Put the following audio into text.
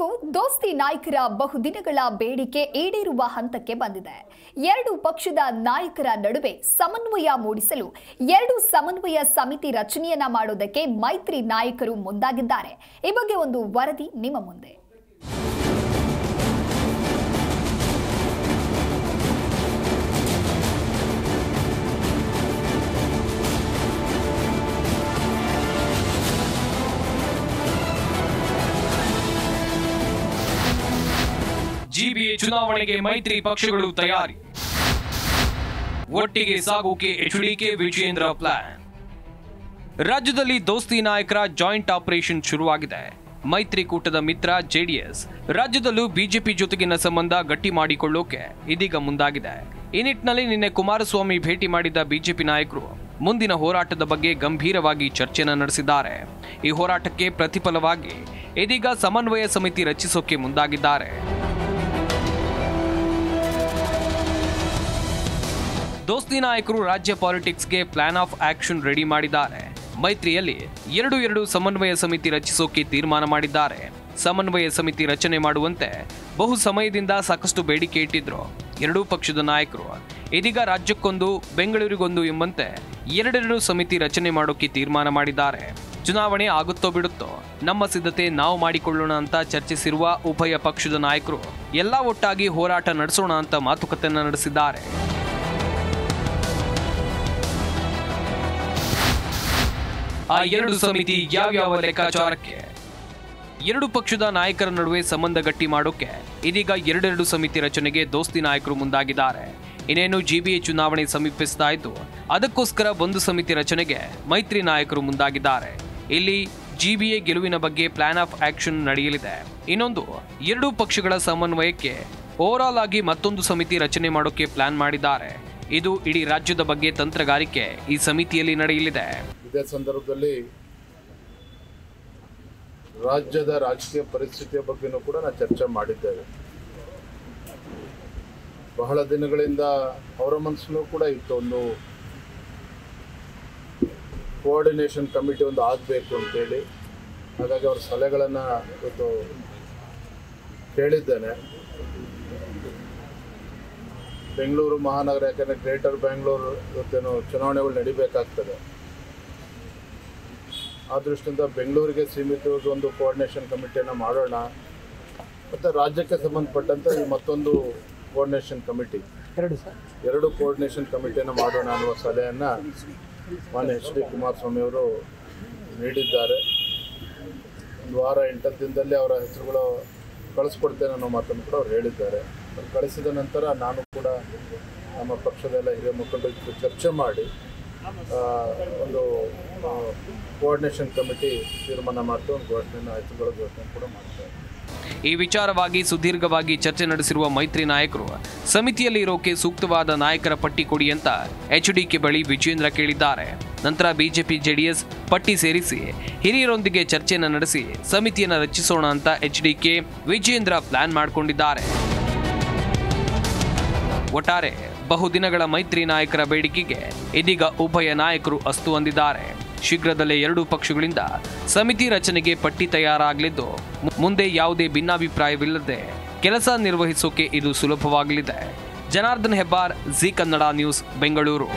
ಕೊನೆಗೂ ದೋಸ್ತಿ ನಾಯಕರ ಬಹುದಿನಗಳ ಬೇಡಿಕೆ ಈಡೇರುವ ಹಂತಕ್ಕೆ ಬಂದಿದೆ. ಎರಡು ಪಕ್ಷದ ನಾಯಕರ ನಡುವೆ ಸಮನ್ವಯ ಮೂಡಿಸಲು ಎರಡು ಸಮನ್ವಯ ಸಮಿತಿ ರಚನೆಯನ್ನ ಮಾಡೋದಕ್ಕೆ ಮೈತ್ರಿ ನಾಯಕರು ಮುಂದಾಗಿದ್ದಾರೆ. ಈ ಬಗ್ಗೆ ಒಂದು ವರದಿ ನಿಮ್ಮ ಮುಂದೆ. ಜಿಬಿಎ ಚುನಾವಣೆಗೆ ಮೈತ್ರಿ ಪಕ್ಷಗಳು ತಯಾರಿ. ಒಟ್ಟಿಗೆ ಸಾಗೋಕೆ ಎಚ್ಡಿಕೆ ವಿಜಯೇಂದ್ರ ಪ್ಲಾನ್. ರಾಜ್ಯದಲ್ಲಿ ದೋಸ್ತಿ ನಾಯಕರ ಜಾಯಿಂಟ್ ಆಪರೇಷನ್ ಶುರುವಾಗಿದೆ. ಮೈತ್ರಿಕೂಟದ ಮಿತ್ರ ಜೆಡಿಎಸ್ ರಾಜ್ಯದಲ್ಲೂ ಬಿಜೆಪಿ ಜೊತೆಗಿನ ಸಂಬಂಧ ಗಟ್ಟಿ ಮಾಡಿಕೊಳ್ಳೋಕೆ ಇದೀಗ ಮುಂದಾಗಿದೆ. ಈ ನಿಟ್ಟಿನಲ್ಲಿ ನಿನ್ನೆ ಕುಮಾರಸ್ವಾಮಿ ಭೇಟಿ ಮಾಡಿದ ಬಿಜೆಪಿ ನಾಯಕರು ಮುಂದಿನ ಹೋರಾಟದ ಬಗ್ಗೆ ಗಂಭೀರವಾಗಿ ಚರ್ಚೆಯನ್ನು ನಡೆಸಿದ್ದಾರೆ. ಈ ಹೋರಾಟಕ್ಕೆ ಪ್ರತಿಫಲವಾಗಿ ಇದೀಗ ಸಮನ್ವಯ ಸಮಿತಿ ರಚಿಸೋಕೆ ಮುಂದಾಗಿದ್ದಾರೆ. ದೋಸ್ತಿ ನಾಯಕರು ರಾಜ್ಯ ಪಾಲಿಟಿಕ್ಸ್ಗೆ ಪ್ಲಾನ್ ಆಫ್ ಆಕ್ಷನ್ ರೆಡಿ ಮಾಡಿದ್ದಾರೆ. ಮೈತ್ರಿಯಲ್ಲಿ ಎರಡು ಸಮನ್ವಯ ಸಮಿತಿ ರಚಿಸೋಕೆ ತೀರ್ಮಾನ ಮಾಡಿದ್ದಾರೆ. ಸಮನ್ವಯ ಸಮಿತಿ ರಚನೆ ಮಾಡುವಂತೆ ಬಹು ಸಮಯದಿಂದ ಸಾಕಷ್ಟು ಬೇಡಿಕೆ ಇಟ್ಟಿದ್ರು ಎರಡೂ ಪಕ್ಷದ ನಾಯಕರು. ಇದೀಗ ರಾಜ್ಯಕ್ಕೊಂದು ಬೆಂಗಳೂರಿಗೊಂದು ಎಂಬಂತೆ ಎರಡೆರಡು ಸಮಿತಿ ರಚನೆ ಮಾಡೋಕೆ ತೀರ್ಮಾನ ಮಾಡಿದ್ದಾರೆ. ಚುನಾವಣೆ ಆಗುತ್ತೋ ಬಿಡುತ್ತೋ ನಮ್ಮ ಸಿದ್ಧತೆ ನಾವು ಮಾಡಿಕೊಳ್ಳೋಣ ಅಂತ ಚರ್ಚಿಸಿರುವ ಉಭಯ ಪಕ್ಷದ ನಾಯಕರು ಎಲ್ಲ ಒಟ್ಟಾಗಿ ಹೋರಾಟ ನಡೆಸೋಣ ಅಂತ ಮಾತುಕತೆಯನ್ನು ನಡೆಸಿದ್ದಾರೆ. ಆ ಎರಡು ಸಮಿತಿ ಯಾವ್ಯಾವ ಲೆಕ್ಕಾಚಾರಕ್ಕೆ? ಎರಡು ಪಕ್ಷದ ನಾಯಕರ ನಡುವೆ ಸಂಬಂಧ ಗಟ್ಟಿ ಮಾಡೋಕೆ ಇದೀಗ ಎರಡೆರಡು ಸಮಿತಿ ರಚನೆಗೆ ದೋಸ್ತಿ ನಾಯಕರು ಮುಂದಾಗಿದ್ದಾರೆ. ಇನ್ನೇನು ಜಿಬಿಎ ಚುನಾವಣೆ ಸಮೀಪಿಸ್ತಾ ಇದ್ದು ಅದಕ್ಕೋಸ್ಕರ ಒಂದು ಸಮಿತಿ ರಚನೆಗೆ ಮೈತ್ರಿ ನಾಯಕರು ಮುಂದಾಗಿದ್ದಾರೆ. ಇಲ್ಲಿ ಜಿಬಿಎ ಗೆಲುವಿನ ಬಗ್ಗೆ ಪ್ಲಾನ್ ಆಫ್ ಆಕ್ಷನ್ ನಡೆಯಲಿದೆ. ಇನ್ನೊಂದು ಎರಡೂ ಪಕ್ಷಗಳ ಸಮನ್ವಯಕ್ಕೆ ಓವರ್ ಆಲ್ ಆಗಿ ಮತ್ತೊಂದು ಸಮಿತಿ ರಚನೆ ಮಾಡೋಕೆ ಪ್ಲಾನ್ ಮಾಡಿದ್ದಾರೆ. ಇದು ಇಡೀ ರಾಜ್ಯದ ಬಗ್ಗೆ ತಂತ್ರಗಾರಿಕೆ ಈ ಸಮಿತಿಯಲ್ಲಿ ನಡೆಯಲಿದೆ. ಇದೇ ಸಂದರ್ಭದಲ್ಲಿ ರಾಜ್ಯದ ರಾಜಕೀಯ ಪರಿಸ್ಥಿತಿಯ ಬಗ್ಗೆನೂ ಕೂಡ ನಾವು ಚರ್ಚೆ ಮಾಡಿದ್ದೇವೆ. ಬಹಳ ದಿನಗಳಿಂದ ಅವರ ಮನಸ್ಸಲ್ಲೂ ಕೂಡ ಇತ್ತು, ಒಂದು ಕೋಆರ್ಡಿನೇಷನ್ ಕಮಿಟಿ ಒಂದು ಆಗಬೇಕು ಅಂತೇಳಿ. ಹಾಗಾಗಿ ಅವರ ಸಲಹೆಗಳನ್ನು ಇವತ್ತು ಕೇಳಿದ್ದೇನೆ. ಬೆಂಗಳೂರು ಮಹಾನಗರ, ಯಾಕಂದರೆ ಗ್ರೇಟರ್ ಬೆಂಗಳೂರು ಇವತ್ತೇನು ಚುನಾವಣೆಗಳು ನಡಿಬೇಕಾಗ್ತದೆ. ಆ ದೃಷ್ಟಿಯಿಂದ ಬೆಂಗಳೂರಿಗೆ ಸೀಮಿತವಾಗಿ ಒಂದು ಕೋಆರ್ಡಿನೇಷನ್ ಕಮಿಟಿಯನ್ನು ಮಾಡೋಣ, ಮತ್ತು ರಾಜ್ಯಕ್ಕೆ ಸಂಬಂಧಪಟ್ಟಂತೆ ಮತ್ತೊಂದು ಕೋಆರ್ಡಿನೇಷನ್ ಕಮಿಟಿ, ಎರಡು ಕೋಆರ್ಡಿನೇಷನ್ ಕಮಿಟಿಯನ್ನು ಮಾಡೋಣ ಅನ್ನುವ ಸಲಹೆಯನ್ನು ಮಾನ್ಯ ಎಚ್.ಡಿ. ಕುಮಾರಸ್ವಾಮಿ ಅವರು ನೀಡಿದ್ದಾರೆ. ಒಂದು ವಾರ 8 ದಿನದಲ್ಲಿ ಅವರ ಹೆಸರುಗಳು ಕಳಿಸ್ಕೊಡ್ತೇನೆ ಅನ್ನೋ ಮಾತನ್ನು ಕೂಡ ಅವ್ರು ಹೇಳಿದ್ದಾರೆ. ಕಳಿಸಿದ ನಂತರ ನಾನು ಕೂಡ ನಮ್ಮ ಪಕ್ಷದ ಎಲ್ಲ ಹಿರಿಯ ಮುಖಂಡರ ಜೊತೆ ಚರ್ಚೆ ಮಾಡಿ ಒಂದು ಕೋಆರ್ಡಿನೇಷನ್ ಕಮಿಟಿ ತೀರ್ಮಾನ ಮಾಡ್ತಾ ಒಂದು ಹೆಸರುಗಳ ಘೋಷಣೆ ಕೂಡ ಮಾಡ್ತಾರೆ. ಈ ವಿಚಾರವಾಗಿ ಸುದೀರ್ಘವಾಗಿ ಚರ್ಚೆ ನಡೆಸಿರುವ ಮೈತ್ರಿ ನಾಯಕರು ಸಮಿತಿಯಲ್ಲಿ ಇರೋಕೆ ಸೂಕ್ತವಾದ ನಾಯಕರ ಪಟ್ಟಿ ಕೊಡಿ ಅಂತ ಎಚ್ಡಿಕೆ ಬಳಿ ವಿಜಯೇಂದ್ರ ಕೇಳಿದ್ದಾರೆ. ನಂತರ ಬಿಜೆಪಿ ಜೆಡಿಎಸ್ ಪಟ್ಟಿ ಸೇರಿಸಿ ಹಿರಿಯರೊಂದಿಗೆ ಚರ್ಚೆಯನ್ನು ನಡೆಸಿ ಸಮಿತಿಯನ್ನು ರಚಿಸೋಣ ಅಂತ ಎಚ್ಡಿಕೆ ವಿಜಯೇಂದ್ರ ಪ್ಲಾನ್ ಮಾಡಿಕೊಂಡಿದ್ದಾರೆ. ಒಟ್ಟಾರೆ ಬಹುದಿನಗಳ ಮೈತ್ರಿ ನಾಯಕರ ಬೇಡಿಕೆಗೆ ಇದೀಗ ಉಭಯ ನಾಯಕರು ಅಸ್ತು ಅಂದಿದ್ದಾರೆ. ಶೀಘ್ರದಲ್ಲೇ ಎರಡೂ ಪಕ್ಷಗಳಿಂದ ಸಮಿತಿ ರಚನೆಗೆ ಪಟ್ಟಿ ತಯಾರಾಗಲಿದ್ದು ಮುಂದೆ ಯಾವುದೇ ಭಿನ್ನಾಭಿಪ್ರಾಯವಿಲ್ಲದೆ ಕೆಲಸ ನಿರ್ವಹಿಸೋಕೆ ಇದು ಸುಲಭವಾಗಲಿದೆ. Janardhan Hebbar, Zee Kannada news, Bengaluru.